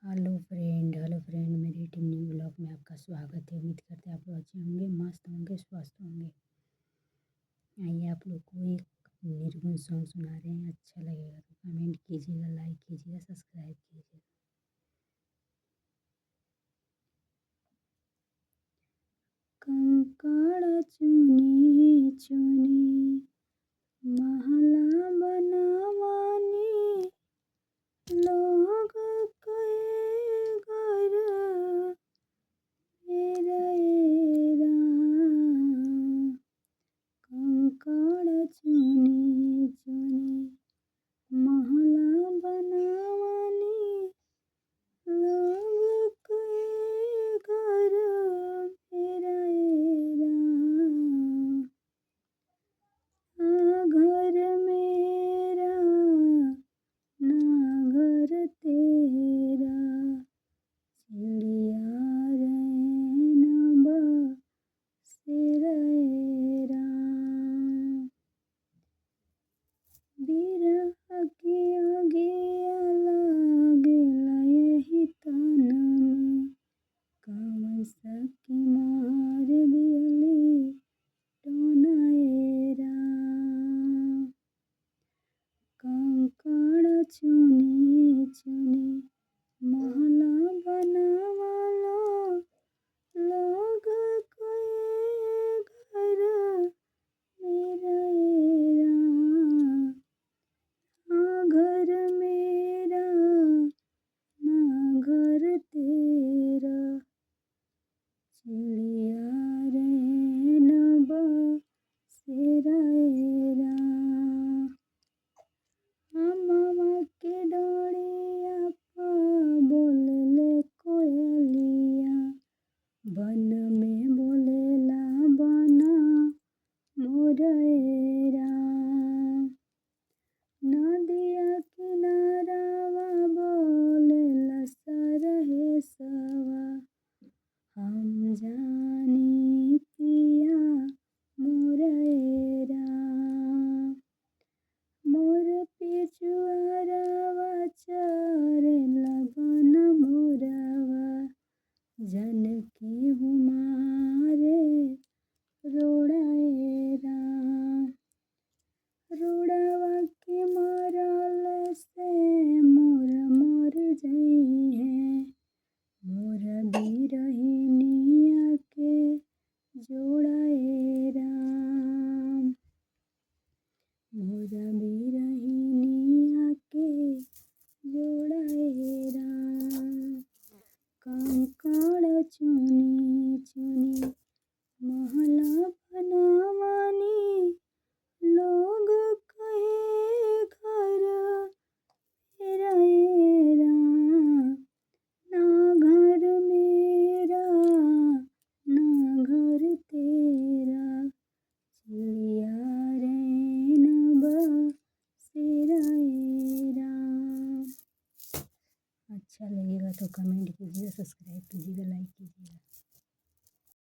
Hello friend, मेरी team new blog में आपका स्वागत है। उम्मीद करते हैं आप लोग अच्छे होंगे, मस्त होंगे, स्वस्थ होंगे। आइए आप लोग को एक निर्गुण सॉन्ग सुना रहे हैं। अच्छा लगेगा तो कमेंट कीजिएगा, लाइक कीजिएगा, सब्सक्राइब कीजिएगा। कंकड़ चुनी चुनी महला बनावानी, लोग कहे घर मेरा एरा। कंकड़ चुनी चुनी महला बनावानी, लोग कहे घर मेरा एरा। घर मेरा ना घर तेरा, चिड़िया रैन बसेरा एरा। बिरह के अगिया लागेला एही तन में, कवन सखी मार दिहली टोना एरा। कंकड़ चुनी चुनी महला बनावला, लोग कहे घर मेरा एरा। घर मेरा ना घर तेरा, चिड़िया रैन बसेरा एरा। अमवा के डोरिया पा बोलेले कोयलिया, बन में बोलेला बना मोर एरा। नदिया किनारावा बोलेला सरहेसवा, हम जानी पिया मोर एरा। मोर पिछुआरवा चरेला बन मोरवा, जनकी हुमारे रोड़ा एरा। रोड़वा के मरल से मोर मर जइहे, मोर बिरहिनिया के जोड़ा एरा। मोर बिरहिनिया के जोड़ा एरा। कंकड़ चुनी चुनी महला बनावानी, लोग कहे घर मेरा एरा। ना घर मेरा ना घर तेरा, चिड़िया रैन बसेरा एरा। अच्छा लगेगा तो कमेंट कीजिएगा, सब्सक्राइब कीजिएगा, लाइक कीजिएगा।